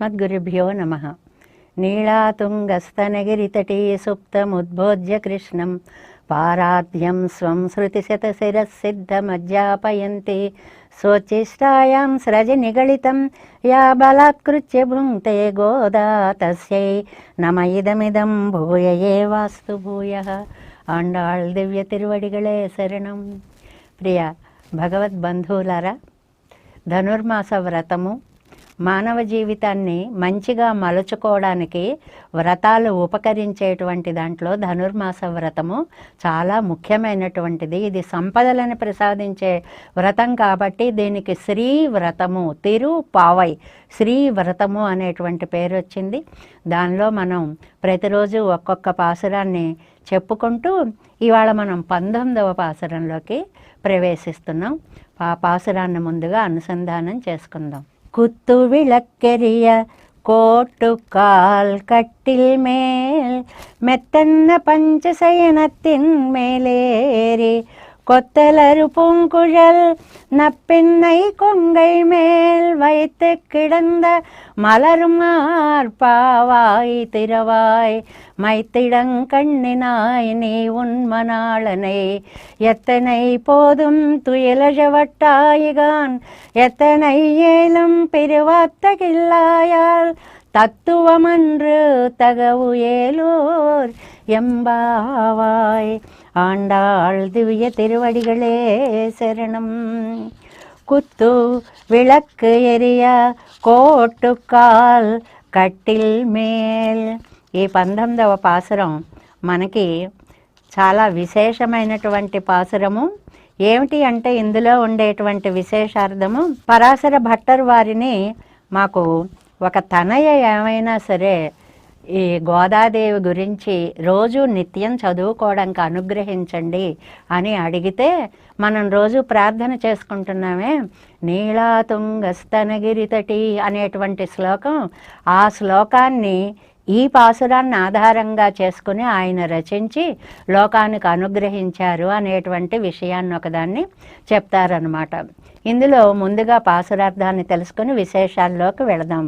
अस्मद्गुरुभ्यो नमः। नीलातुङ्गस्तनगिरितटे सुप्तमुद्बोध्य कृष्णं पाराद्यं स्वं श्रुतिशतशिरःसिद्धमध्यापयन्ति स्वोच्छिष्टायां स्रजनिगलितं या बलात्कृत्य भुङ्क्ते गोदा तस्यै नम इदमिदं भूय एवास्तु भूयः। ఆండాళ్ దివ్య తిరువడిగళే శరణం. ప్రియ భగవద్బంధువులారా, ధనుర్మాస వ్రతము మానవ జీవితాన్ని మంచిగా మలుచుకోవడానికి వ్రతాలు ఉపకరించేటువంటి దాంట్లో ధనుర్మాస వ్రతము చాలా ముఖ్యమైనటువంటిది. ఇది సంపదలను ప్రసాదించే వ్రతం కాబట్టి దీనికి శ్రీ వ్రతము, తిరుపావై శ్రీ వ్రతము అనేటువంటి పేరు వచ్చింది. దానిలో మనం ప్రతిరోజు ఒక్కొక్క పాసురాన్ని చెప్పుకుంటూ ఇవాళ మనం 19వ పాసురంలోకి ప్రవేశిస్తున్నాం. ఆ పాసురాన్ని ముందుగా అనుసంధానం చేసుకుందాం. குத்து விளக்கெரிய கோட்டுக்கால் கட்டில் மேல் மெத்தன்ன பஞ்சசயனத்தின் மேலேறி கொத்தலரு பூங்குழல் நப்பெண்ணை கொங்கை மேல் வைத்து கிடந்த மலரும் மார்பாவாய் திரவாய் மைத்திடங்கண்ணினாய் நீ உன்மனாளனை எத்தனை போதும் துயிலழவட்டாயிகான் எத்தனை ஏலும் பெருவாத்தகில்லாயால் தத்துவமன்று தகவு ஏலூர் எம்பாவாய். ஆண்டாள் திவ்ய திருவடிகளே சரணம். குத்து விளக்கு எரிய కోటుకాల్ కట్టిల్ మేల్. ఈ 19వ పాసురం మనకి చాలా విశేషమైనటువంటి పాసురము. ఏమిటి అంటే ఇందులో ఉండేటువంటి విశేషార్థము, పరాశర భట్టర్ వారిని మాకు ఒక తనయ ఏమైనా సరే ఈ గోదాదేవి గురించి రోజు నిత్యం చదువుకోవడానికి అనుగ్రహించండి అని అడిగితే మనం రోజు ప్రార్థన చేసుకుంటున్నామే, నీలాతుంగస్తనగిరితటి అనేటువంటి శ్లోకం, ఆ శ్లోకాన్ని ఈ పాసురాన్ని ఆధారంగా చేసుకుని ఆయన రచించి లోకానికి అనుగ్రహించారు అనేటువంటి విషయాన్ని ఒకదాన్ని చెప్తారనమాట. ఇందులో ముందుగా పాసురార్థాన్ని తెలుసుకొని విశేషాల్లోకి వెళదాం.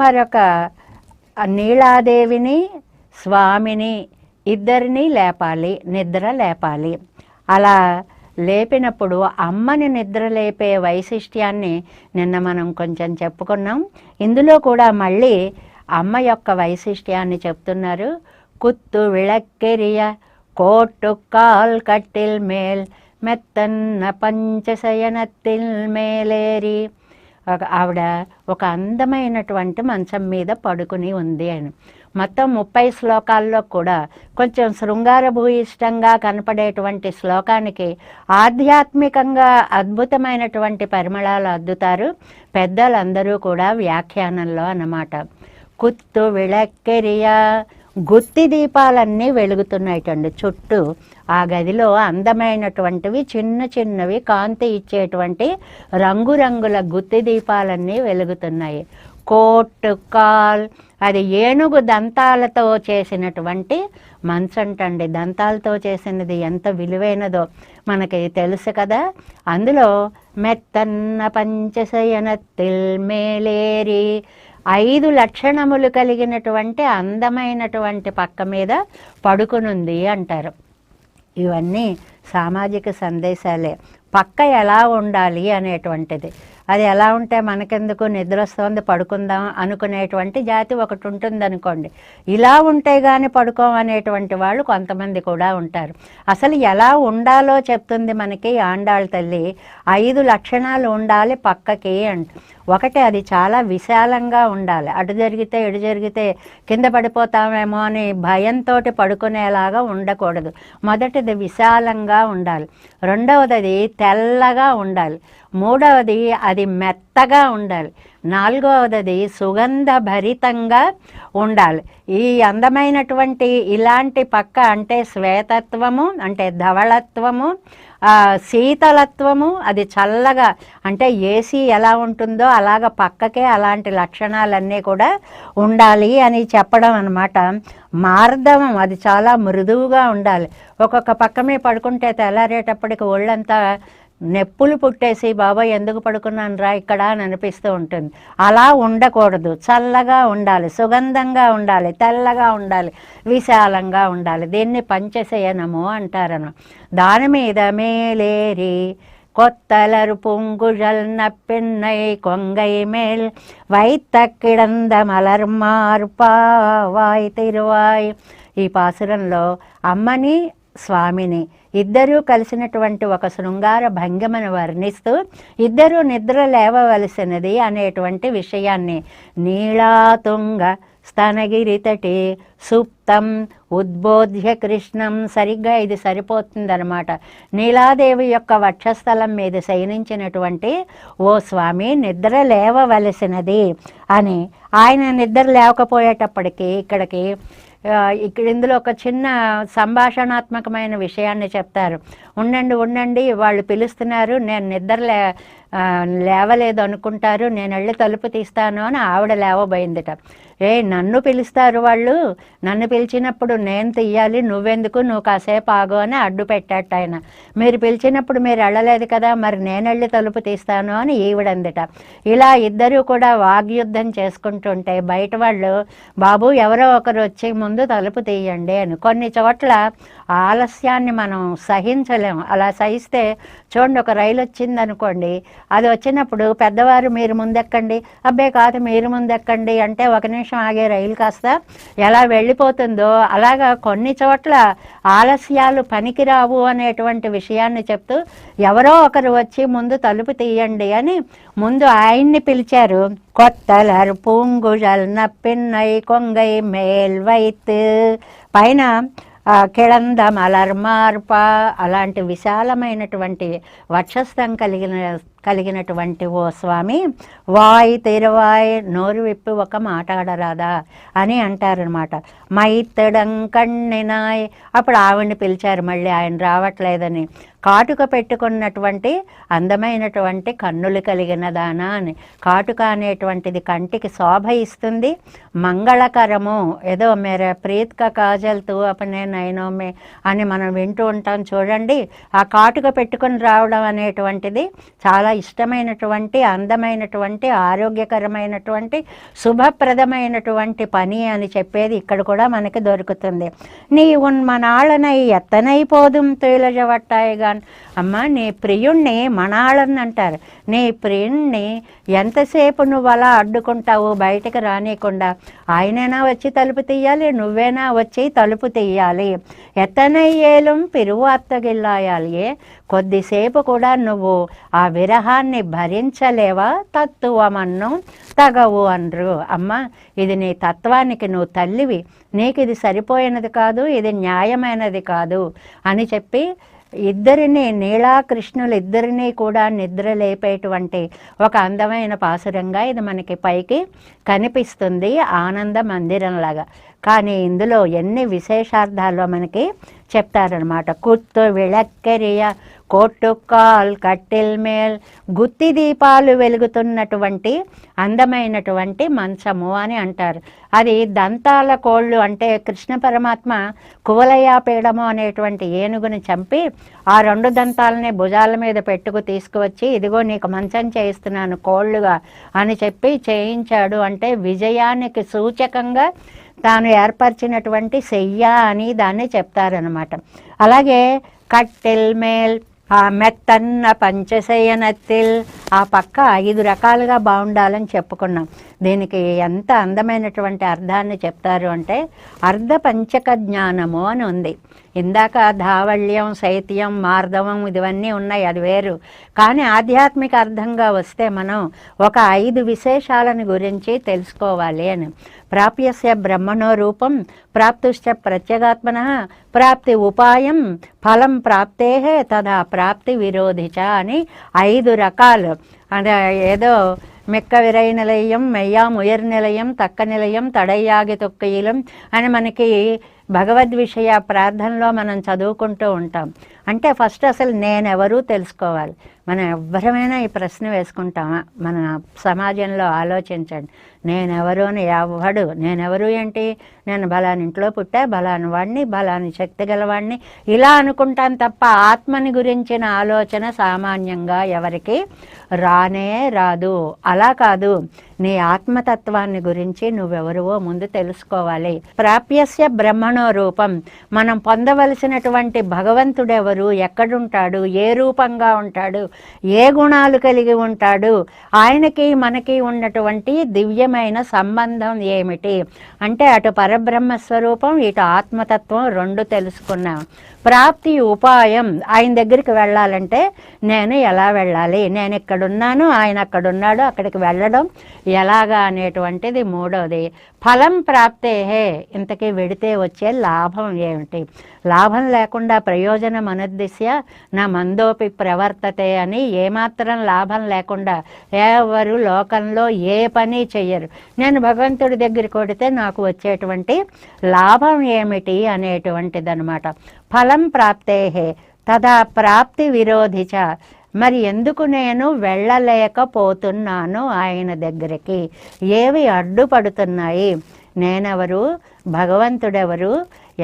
మరొక నీలాదేవిని స్వామిని ఇద్దరిని లేపాలి, నిద్ర లేపాలి. అలా లేపినప్పుడు అమ్మని నిద్ర లేపే వైశిష్ట్యాన్ని నిన్న మనం కొంచెం చెప్పుకున్నాం. ఇందులో కూడా మళ్ళీ అమ్మ యొక్క వైశిష్ట్యాన్ని చెప్తున్నారు. కుత్తు విళక్కెరియ కోట్టుకాల్ కట్టిల్ మేల్ మెత్తన్న పంచశయనత్తిల్ మేలేరి. ఆవిడ ఒక అందమైనటువంటి మంచం మీద పడుకుని ఉంది అని. మొత్తం 30 శ్లోకాల్లో కూడా కొంచెం శృంగారభూయిష్టంగా కనపడేటువంటి శ్లోకానికి ఆధ్యాత్మికంగా అద్భుతమైనటువంటి పరిమళాలు అద్దుతారు పెద్దలందరూ కూడా వ్యాఖ్యానంలో అన్నమాట. కుత్తు విళక్కెరియా, గుత్తి దీపాలన్నీ వెలుగుతున్నాయిటండి చుట్టూ. ఆ గదిలో అందమైనటువంటివి చిన్న చిన్నవి కాంతి ఇచ్చేటువంటి రంగురంగుల గుత్తి దీపాలన్నీ వెలుగుతున్నాయి. కోట్టుకాల్, అది ఏనుగు దంతాలతో చేసినటువంటి మంచంటండి. దంతాలతో చేసినది ఎంత విలువైనదో మనకి తెలుసు కదా. అందులో మెత్తన్న పంచశయనత్తిల్ మేలేరి, 5 లక్షణములు కలిగినటువంటి అందమైనటువంటి పక్క మీద పడుకునుంది అంటారు. ఇవన్నీ సామాజిక సందేశాలే. పక్క ఎలా ఉండాలి అనేటువంటిది, అది ఎలా ఉంటే మనకెందుకు, నిద్ర వస్తుంది పడుకుందాం అనుకునేటువంటి జాతి ఒకటి ఉంటుంది అనుకోండి. ఇలా ఉంటే కానీ పడుకోమనేటువంటి వాళ్ళు కొంతమంది కూడా ఉంటారు. అసలు ఎలా ఉండాలో చెప్తుంది మనకి ఆండాళ్ళ తల్లి. 5 లక్షణాలు ఉండాలి పక్కకి అంట. ఒకటి, అది చాలా విశాలంగా ఉండాలి. అటు జరిగితే ఇటు జరిగితే కింద పడిపోతామేమో అని భయంతో పడుకునేలాగా ఉండకూడదు. మొదటిది విశాలంగా ఉండాలి. రెండవది అది తెల్లగా ఉండాలి. మూడవది అది మెత్తగా ఉండాలి. నాలుగవది సుగంధ భరితంగా ఉండాలి. ఈ అందమైనటువంటి ఇలాంటి పక్క అంటే శ్వేతత్వము, అంటే ధవళత్వము, శీతలత్వము, అది చల్లగా అంటే ఏసీ ఎలా ఉంటుందో అలాగ పక్కకే అలాంటి లక్షణాలన్నీ కూడా ఉండాలి అని చెప్పడం అన్నమాట. మార్దవం, అది చాలా మృదువుగా ఉండాలి. ఒక్కొక్క పక్క మీద పడుకుంటే తెల్లారేటప్పటికి ఒళ్ళంతా నెప్పులు పుట్టేసి బాబా ఎందుకు పడుకున్నాను రా ఇక్కడ అని అనిపిస్తూ ఉంటుంది. అలా ఉండకూడదు. చల్లగా ఉండాలి, సుగంధంగా ఉండాలి, తెల్లగా ఉండాలి, విశాలంగా ఉండాలి. దీన్ని పంచశయనము అంటారను. దాని మీద మేలేరి கொத்தலர் பூங்குழல் நப்பெண்ணை கொங்கை மேல் வைத்த கிடந்த మలర్ మార్పావాయ్ తిరువాయ్. ఈ పాసురంలో అమ్మని స్వామిని ఇద్దరూ కలిసినటువంటి ఒక శృంగార భంగిమను వర్ణిస్తూ ఇద్దరూ నిద్ర లేవవలసినది అనేటువంటి విషయాన్ని నీళాతుంగ స్తనగిరితటి సుప్తం ఉద్బోధ్య కృష్ణం, సరిగ్గా ఇది సరిపోతుందన్నమాట. నీలాదేవి యొక్క వక్షస్థలం మీద శయనించినటువంటి ఓ స్వామి నిద్ర లేవవలసినది అని. ఆయన నిద్ర లేవకపోయేటప్పటికీ ఇక్కడ ఇందులో ఒక చిన్న సంభాషణాత్మకమైన విషయాన్ని చెప్తారు. ఉండండి ఉండండి, వాళ్ళు పిలుస్తున్నారు, నేను నిద్ర లేవలేదు అనుకుంటారు, నేను వెళ్ళి తలుపు తీస్తాను అని ఆవిడ లేవబోయిందిట. నన్ను పిలుస్తారు వాళ్ళు, నన్ను పిలిచినప్పుడు నేను తీయాలి, నువ్వెందుకు, నువ్వు కాసేపు ఆగు అని అడ్డు పెట్టాట ఆయన. మీరు పిలిచినప్పుడు మీరు వెళ్ళలేదు కదా, మరి నేను వెళ్ళి తలుపు తీస్తాను అని ఈవిడందిట. ఇలా ఇద్దరూ కూడా వాగ్యుద్ధం చేసుకుంటుంటే బయట వాళ్ళు బాబు ఎవరో ఒకరు వచ్చి ముందు తలుపు తీయండి అని. కొన్ని చోట్ల ఆలస్యాన్ని మనం సహించలేము. అలా సహిస్తే చూడండి, ఒక రైలు వచ్చిందనుకోండి, అది వచ్చినప్పుడు పెద్దవారు మీరు ముందెక్కండి, అబ్బే కాదు మీరు ముందెక్కండి అంటే ఒక నిమిషం ఆగే రైలు కాస్త ఎలా వెళ్ళిపోతుందో అలాగా కొన్ని చోట్ల ఆలస్యాలు పనికిరావు అనేటువంటి విషయాన్ని చెప్తూ ఎవరో ఒకరు వచ్చి ముందు తలుపు తీయండి అని ముందు ఆయన్ని పిలిచారు. కొత్తలర్ పూంగుజల్ నప్పిన్నై కొంగై మేల్ వైత్, పైన కిళంద మలర్ మార్ప, అలాంటి విశాలమైనటువంటి వక్షస్థం కలిగినటువంటి ఓ స్వామి వాయ్ తిరువాయ్, నోరు విప్పి ఒక మాట్లాడరాదా అని అంటారనమాట. మైత్తడం కಣ್ಣಿనాయ్, అప్పుడు ఆవిడ్ని పిలిచారు మళ్ళీ, ఆయన రావట్లేదని. కాటుక పెట్టుకున్నటువంటి అందమైనటువంటి కన్నులు కలిగిన దానా అని. కాటుక అనేటువంటిది కంటికి శోభ ఇస్తుంది, మంగళకరము. ఏదో మేర ప్రీత్క కాజల్తూ అపనే నైనోమే అని మనం వింటూ ఉంటాం చూడండి. ఆ కాటుక పెట్టుకుని రావడం అనేటువంటిది చాలా ఇష్టమైనటువంటి, అందమైనటువంటి, ఆరోగ్యకరమైనటువంటి, శుభప్రదమైనటువంటి పని అని చెప్పేది ఇక్కడ కూడా మనకి దొరుకుతుంది. నీ ఉన్మనాళనై ఎత్తనై పోదుం తేలజవట్టాయిగా, అమ్మ నీ ప్రియుణ్ణి మనాళన్ అంటారు. నీ ప్రియుణ్ణి ఎంతసేపు నువ్వు అలా అడ్డుకుంటావు బయటకు రానియకుండా? ఆయనైనా వచ్చి తలుపు తీయాలి, నువ్వేనా వచ్చి తలుపు తీయాలి. ఎత్తనయ్యేలం పిరువాత్తగిల్లాయాలి, కొద్దిసేపు కూడా నువ్వు ఆ విరహాన్ని భరించలేవా? తత్వమన్ను తగవు అనరు. అమ్మ ఇది నీ తత్వానికి నువ్వు తల్లివి, నీకు ఇది సరిపోయినది కాదు, ఇది న్యాయమైనది కాదు అని చెప్పి ఇద్దరిని, నీలాకృష్ణులు ఇద్దరినీ కూడా నిద్ర లేపేటువంటి ఒక అందమైన పాసురంగా ఇది మనకి పైకి కనిపిస్తుంది, ఆనంద మందిరంలాగా. కానీ ఇందులో ఎన్ని విశేషార్థాల్లో మనకి చెప్తారనమాట. కుత్తు విళక్కెరియ కోట్టుకాల్ కట్టెల్ మేల్, గుత్తి దీపాలు వెలుగుతున్నటువంటి అందమైనటువంటి మంచము అని అంటారు. అది దంతాల కోళ్ళు, అంటే కృష్ణ పరమాత్మ కువలయాపీడము అనేటువంటి ఏనుగుని చంపి ఆ రెండు దంతాలని భుజాల మీద పెట్టుకు తీసుకువచ్చి ఇదిగో నీకు మంచం చేయిస్తున్నాను కోళ్ళుగా అని చెప్పి చేయించాడు. అంటే విజయానికి సూచకంగా తాను ఏర్పరిచినటువంటి శయ్య అని దాన్ని చెప్తారనమాట. అలాగే కట్టెల్ మేల్, ఆ మెత్తన్న పంచశయనత్తిల్, ఆ పక్క 5 రకాలుగా బాగుండాలని చెప్పుకున్నాం. దీనికి ఎంత అందమైనటువంటి అర్థాన్ని చెప్తారు అంటే అర్ధ పంచక జ్ఞానము అని ఉంది. ఇందాక ధావళ్యం, శైత్యం, మార్దవం ఇవన్నీ ఉన్నాయి, అది వేరు. కానీ ఆధ్యాత్మిక అర్థంగా వస్తే మనం ఒక 5 విశేషాలను గురించి తెలుసుకోవాలి అని. ప్రాప్యస్య బ్రహ్మణో రూపం, ప్రాప్తుశ్చ ప్రత్యేగాత్మన, ప్రాప్తి ఉపాయం, ఫలం ప్రాప్తే తదా ప్రాప్తి విరోధిచ అని 5 రకాలు. అంటే ఏదో మెక్క విరై నిలయం, మెయ్యాం ఉయర్ నిలయం, తక్క నిలయం, తడయ్యాగి తొక్కయిలం అని మనకి భగవద్విషయ ప్రార్థనలో మనం చదువుకుంటూ ఉంటాం. అంటే ఫస్ట్ అసలు నేనెవరూ తెలుసుకోవాలి. మనం ఎవ్వరమైనా ఈ ప్రశ్న వేసుకుంటామా? మన సమాజంలో ఆలోచించండి. నేనెవరు అని ఎవడు, నేనెవరు ఏంటి, నేను బలాని ఇంట్లో పుట్టా, బలాని వాడిని, బలాని శక్తి గలవాడిని ఇలా అనుకుంటాను తప్ప ఆత్మని గురించిన ఆలోచన సామాన్యంగా ఎవరికి రానే రాదు. అలా కాదు, నీ ఆత్మతత్వాన్ని గురించి నువ్వెవరువో ముందు తెలుసుకోవాలి. ప్రాప్యస్య బ్రహ్మణో రూపం, మనం పొందవలసినటువంటి భగవంతుడెవరు, ఎక్కడుంటాడు, ఏ రూపంగా ఉంటాడు, ఏ గుణాలు కలిగి ఉంటాడు, ఆయనకి మనకి ఉన్నటువంటి దివ్యమైన సంబంధం ఏమిటి అంటే అటు పరబ్రహ్మ స్వరూపం ఇటు ఆత్మతత్వం రెండు తెలుసుకున్నాం. ప్రాప్తి ఉపాయం, ఆయన దగ్గరికి వెళ్ళాలంటే నేను ఎలా వెళ్ళాలి, నేను ఇక్కడున్నాను ఆయన అక్కడున్నాడు, అక్కడికి వెళ్ళడం ఎలాగా అనేటువంటిది మూడవది. ఫలం ప్రాప్తేహే, ఇంతకీ వెడితే వచ్చే లాభం ఏమిటి, లాభం లేకుండా ప్రయోజనం అనుద్దిశ్య నా మందోపి ప్రవర్తతే అని ఏమాత్రం లాభం లేకుండా ఎవరు లోకంలో ఏ పని చెయ్యరు. నేను భగవంతుడి దగ్గర కొడితే నాకు వచ్చేటువంటి లాభం ఏమిటి అనేటువంటిది అనమాట. ఫలం ప్రాప్తేహే తదా ప్రాప్తి విరోధిచ, మరి ఎందుకు నేను వెళ్ళలేకపోతున్నాను ఆయన దగ్గరికి, ఏవి అడ్డుపడుతున్నాయి, నేనెవరు, భగవంతుడెవరు,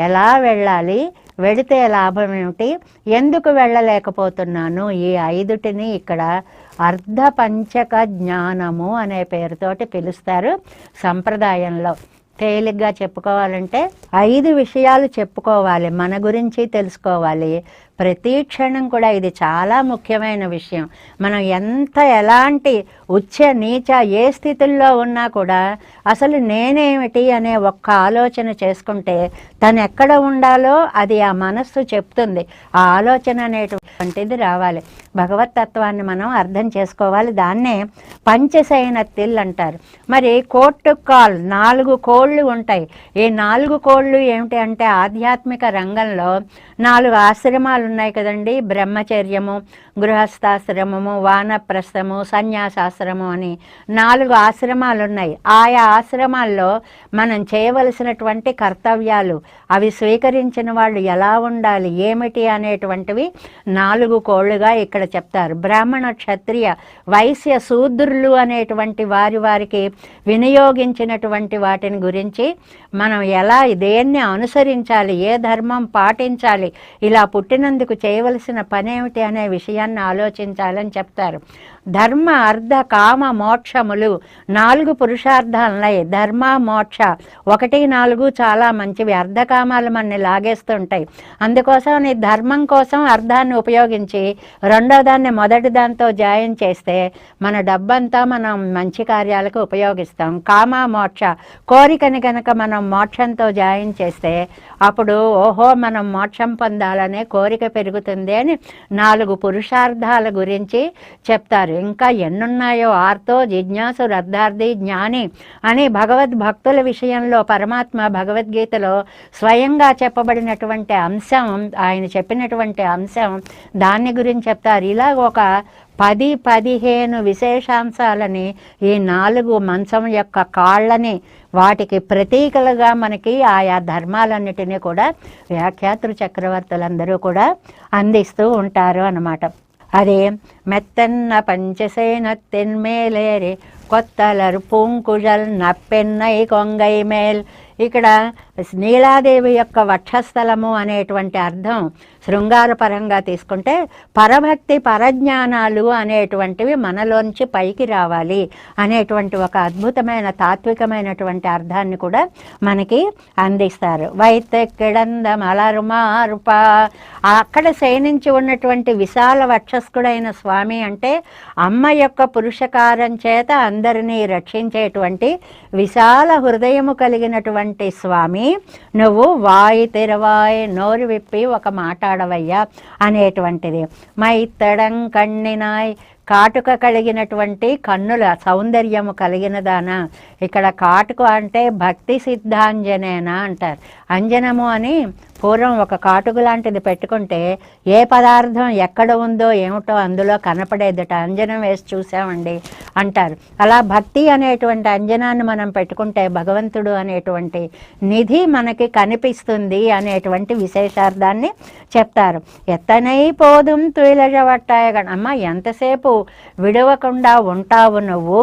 ఎలా వెళ్ళాలి, వెళితే లాభం ఏమిటి, ఎందుకు వెళ్ళలేకపోతున్నాను, ఈ ఐదుటిని ఇక్కడ అర్ధపంచక జ్ఞానము అనే పేరుతోటి పిలుస్తారు సంప్రదాయంలో. తేలిగ్గా చెప్పుకోవాలంటే 5 విషయాలు చెప్పుకోవాలి, మన గురించి తెలుసుకోవాలి. ప్రతి క్షణం కూడా ఇది చాలా ముఖ్యమైన విషయం. మనం ఎలాంటి ఉచ్చ నీచ ఏ స్థితుల్లో ఉన్నా కూడా అసలు నేనేమిటి అనే ఒక్క ఆలోచన చేసుకుంటే తను ఎక్కడ ఉండాలో అది ఆ మనస్సు చెప్తుంది. ఆ ఆలోచన అనేటువంటిది రావాలి. భగవతత్వాన్ని మనం అర్థం చేసుకోవాలి. దాన్నే పంచశయనత్తిల్ అంటారు. మరి కోట్టు కాల్ 4 కోళ్ళు ఉంటాయి. ఈ 4 కోళ్ళు ఏమిటి అంటే ఆధ్యాత్మిక రంగంలో 4 ఆశ్రమాలు ఉన్నాయి కదండి. బ్రహ్మచర్యము, గృహస్థాశ్రమము, వానప్రస్థము, సన్యాసాశ్రమం అని 4 ఆశ్రమాలు ఉన్నాయి. ఆయా ఆశ్రమాల్లో మనం చేయవలసినటువంటి కర్తవ్యాలు, అవి స్వీకరించిన వాళ్ళు ఎలా ఉండాలి ఏమిటి అనేటువంటివి 4 కోళ్ళుగా ఇక్కడ చెప్తారు. బ్రాహ్మణ, క్షత్రియ, వైశ్య, శూద్రులు అనేటువంటి వారికి వినియోగించినటువంటి వాటిని గురించి మనం ఎలా దేన్ని అనుసరించాలి, ఏ ధర్మం పాటించాలి, ఇలా పుట్టినందుకు చేయవలసిన పనేమిటి అనే విషయాన్ని ఆలోచించాలని చెప్తారు. ధర్మ, అర్థ, కామ, మోక్షములు 4 పురుషార్థాలున్నాయి. ధర్మ, మోక్ష 1, 4 చాలా మంచివి. అర్ధకామాలు మనని లాగేస్తుంటాయి. అందుకోసం నీ ధర్మం కోసం అర్థాన్ని ఉపయోగించి రెండో దాన్ని మొదటి దాంతో జాయిన్ చేస్తే మన డబ్బంతా మనం మంచి కార్యాలకు ఉపయోగిస్తాం. కామ, మోక్ష కోరికని కనుక మనం మోక్షంతో జాయిన్ చేస్తే అప్పుడు ఓహో మనం మోక్షం పొందాలనే కోరిక పెరుగుతుంది అని 4 పురుషార్థాల గురించి చెప్తారు. ఇంకా ఎన్నున్నాయో ఆర్తో, జిజ్ఞాసు, రద్ధార్థి, జ్ఞాని అని భగవద్భక్తుల విషయంలో పరమాత్మ భగవద్గీతలో స్వయంగా చెప్పబడినటువంటి అంశం, ఆయన చెప్పినటువంటి అంశం దాన్ని గురించి చెప్తారు. ఇలా ఒక 10-15 విశేషాంశాలని ఈ 4 మంచం యొక్క కాళ్ళని వాటికి ప్రతీకలుగా మనకి ఆయా ధర్మాలన్నిటినీ కూడా వ్యాఖ్యాతృ చక్రవర్తులందరూ కూడా అందిస్తూ ఉంటారు అన్నమాట. అదే మెత్తన్న పంచసేనత్తెన్మేలేరి కొత్తలరు పూంకుజల్ నప్పెన్నై కొంగై మేల్. ఇక్కడ నీలాదేవి యొక్క వక్షస్థలము అనేటువంటి అర్థం శృంగారపరంగా తీసుకుంటే పరభక్తి, పరజ్ఞానాలు అనేటువంటివి మనలోంచి పైకి రావాలి అనేటువంటి ఒక అద్భుతమైన తాత్వికమైనటువంటి అర్థాన్ని కూడా మనకి అందిస్తారు. వైతెక్కిడంద మలరుమారుప, అక్కడ శయనించి ఉన్నటువంటి విశాల వక్షస్థుడైన స్వామి అంటే అమ్మ యొక్క పురుషకారం చేత అందరినీ రక్షించేటువంటి విశాల హృదయము కలిగినటువంటి స్వామి, నువ్వు వాయి తెరవాయి నోరు విప్పి ఒక మాట్లాడవయ్యా అనేటువంటిది. మైత్తడం కన్నినాయ్, కాటుక కలిగినటువంటి కన్నుల సౌందర్యము కలిగిన దానా. ఇక్కడ కాటుక అంటే భక్తి సిద్ధాంజనేన అంటారు. అంజనము అని పూర్వం ఒక కాటుకు లాంటిది పెట్టుకుంటే ఏ పదార్థం ఎక్కడ ఉందో ఏమిటో అందులో కనపడేదట, అంజనం వేసి చూసామండి అంటారు. అలా భక్తి అనేటువంటి అంజనాన్ని మనం పెట్టుకుంటే భగవంతుడు అనేటువంటి నిధి మనకి కనిపిస్తుంది అనేటువంటి విశేషార్థాన్ని చెప్తారు. ఎత్తనై పోదుం తుయిలజవట్టాయ అమ్మ, ఎంతసేపు విడవకుండా ఉంటావు నువ్వు,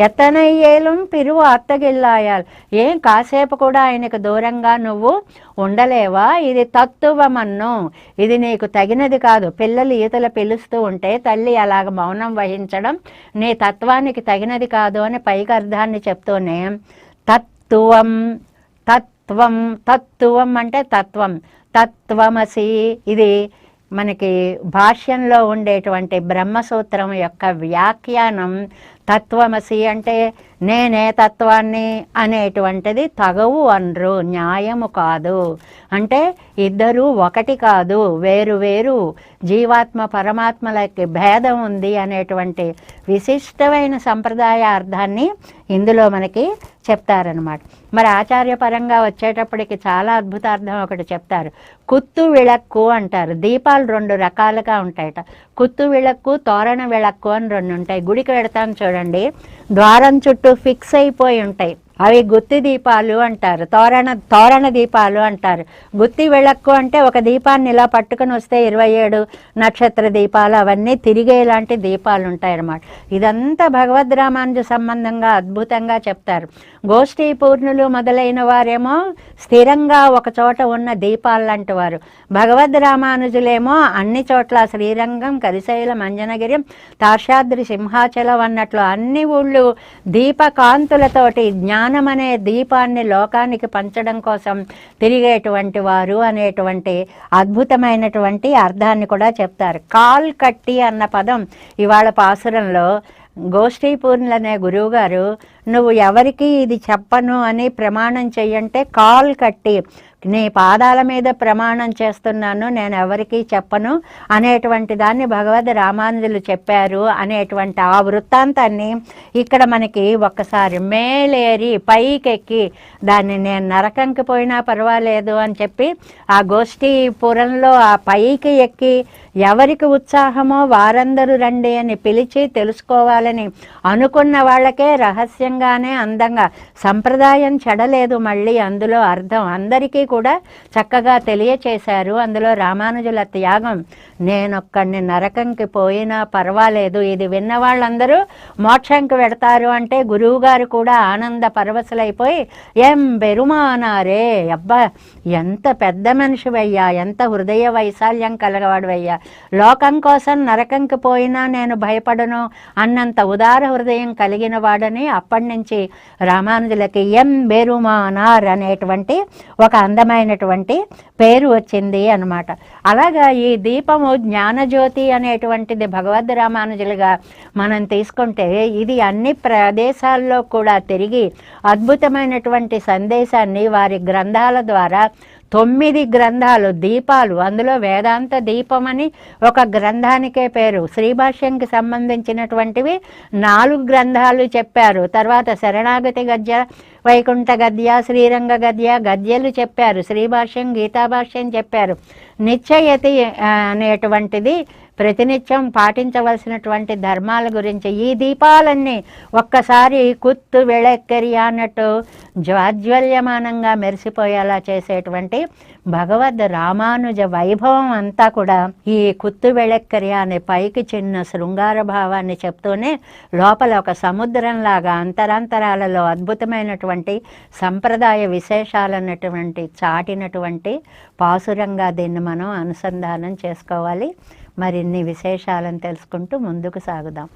ఎత్తనయ్యేలం పిరువు అత్తగిల్లాయాలి, ఏం కాసేపు కూడా ఆయనకు దూరంగా నువ్వు ఉండలేవా? ఇది తత్తువమన్ను, ఇది నీకు తగినది కాదు. పిల్లలు ఈతలు పిలుస్తూ ఉంటే తల్లి అలాగ మౌనం వహించడం నీ తత్వానికి తగినది కాదు అని పైకి అర్థాన్ని చెప్తూనే తత్వం తత్వం తత్వం అంటే తత్వం, తత్వమసి, ఇది మనకి భాష్యంలో ఉండేటువంటి బ్రహ్మసూత్రం యొక్క వ్యాఖ్యానం. తత్వమసి అంటే నేనే తత్వాన్ని అనేటువంటిది తగవు అనరు, న్యాయము కాదు. అంటే ఇద్దరు ఒకటి కాదు, వేరు వేరు జీవాత్మ పరమాత్మలకి భేదం ఉంది అనేటువంటి విశిష్టమైన సంప్రదాయ అర్థాన్ని ఇందులో మనకి చెప్తారనమాట. మరి ఆచార్యపరంగా వచ్చేటప్పటికి చాలా అద్భుతార్థం ఒకటి చెప్తారు. కుత్తు విళక్కు అంటారు. దీపాలు 2 రకాలుగా ఉంటాయట. కుత్తు విళక్కు, తోరణ విళక్కు అని 2 ఉంటాయి. గుడికి వెడతాం చూడండి, ద్వారం చుట్టూ ఫిక్స్ అయిపోయి ఉంటాయి, అవి గుత్తి దీపాలు అంటారు. తోరణ దీపాలు అంటారు. గుత్తి విళక్కు అంటే ఒక దీపాన్ని ఇలా పట్టుకుని వస్తే 27 నక్షత్ర దీపాలు అవన్నీ తిరిగేలాంటి దీపాలు ఉంటాయి అన్నమాట. ఇదంతా భగవద్ రామానుజ సంబంధంగా అద్భుతంగా చెప్తారు. గోష్ఠీ పూర్ణులు మొదలైన వారేమో స్థిరంగా ఒక చోట ఉన్న దీపాలు లాంటి వారు. భగవద్ రామానుజులేమో అన్ని చోట్ల శ్రీరంగం, కరిశైలం, అంజనగిరి, తార్షాద్రి, సింహాచలం అన్నట్లు అన్ని ఊళ్ళు దీపకాంతులతోటి జ్ఞానం అనే దీపాన్ని లోకానికి పంచడం కోసం తిరిగేటువంటి వారు అనేటువంటి అద్భుతమైనటువంటి అర్థాన్ని కూడా చెప్తారు. కాల్ కట్టి అన్న పదం ఇవాళ పాసురంలో గోష్ఠీ పూర్ణులనే గురువు గారు నువ్వు ఎవరికి ఇది చెప్పను అని ప్రమాణం చెయ్యంటే కాల్ కట్టి నీ పాదాల మీద ప్రమాణం చేస్తున్నాను, నేను ఎవరికీ చెప్పను అనేటువంటి దాన్ని భగవద్ రామానుజులు చెప్పారు అనేటువంటి ఆ వృత్తాంతాన్ని ఇక్కడ మనకి ఒక్కసారి మేలేరి పైకెక్కి దాన్ని నేను నరకంకి పోయినా పర్వాలేదు అని చెప్పి ఆ గోష్ఠీపురంలో ఆ పైకి ఎక్కి ఎవరికి ఉత్సాహమో వారందరూ రండి అని పిలిచి తెలుసుకోవాలని అనుకున్న వాళ్ళకే రహస్యంగానే అందంగా, సంప్రదాయం చెడలేదు, మళ్ళీ అందులో అర్థం అందరికీ కూడా చక్కగా తెలియచేశారు. అందులో రామానుజుల త్యాగం, నేనొక్కడిని నరకంకి పోయినా పర్వాలేదు, ఇది విన్న వాళ్ళందరూ మోక్షంకి వెడతారు అంటే గురువుగారు కూడా ఆనంద పరవశులైపోయి ఏం బెరుమానారే, అబ్బా ఎంత పెద్ద మనిషివయ్యా, ఎంత హృదయ వైశాల్యం కలగవాడువయ్యా, లోకం కోసం నరకంకి పోయినా నేను భయపడను అన్నంత ఉదార హృదయం కలిగిన వాడని అప్పటి నుంచి రామానుజులకి ఎం బెరుమానార్ అనేటువంటి ఒక అందమైనటువంటి పేరు వచ్చింది అన్నమాట. అలాగా ఈ దీపము జ్ఞానజ్యోతి అనేటువంటిది భగవద్ రామానుజులుగా మనం తీసుకుంటే ఇది అన్ని ప్రదేశాల్లో కూడా తిరిగి అద్భుతమైనటువంటి సందేశాన్ని వారి గ్రంథాల ద్వారా 9 గ్రంథాలు దీపాలు, అందులో వేదాంత దీపం అని ఒక గ్రంథానికే పేరు. శ్రీభాష్యంకి సంబంధించినటువంటివి 4 గ్రంథాలు చెప్పారు. తర్వాత శరణాగతి గద్య, వైకుంఠ గద్య, శ్రీరంగ గద్య గద్యలు చెప్పారు. శ్రీభాష్యం, గీతాభాష్యం చెప్పారు. నిత్యయతి అనేటువంటిది ప్రతినిత్యం పాటించవలసినటువంటి ధర్మాల గురించి ఈ దీపాలన్నీ ఒక్కసారి కుత్తు వెళెక్కరి అన్నట్టు జ్వాజ్వల్యమానంగా మెరిసిపోయేలా చేసేటువంటి భగవద్ రామానుజ వైభవం అంతా కూడా ఈ కుత్తు వెళెక్కరి అనే పైకి చిన్న శృంగార భావాన్ని చెప్తూనే లోపల ఒక సముద్రంలాగా అంతరాంతరాలలో అద్భుతమైనటువంటి సంప్రదాయ విశేషాలన్నటువంటి చాటినటువంటి పాసురంగా దీన్ని మనం అనుసంధానం చేసుకోవాలి. మరిన్ని విశేషాలను తెలుసుకుంటూ ముందుకు సాగుదాం.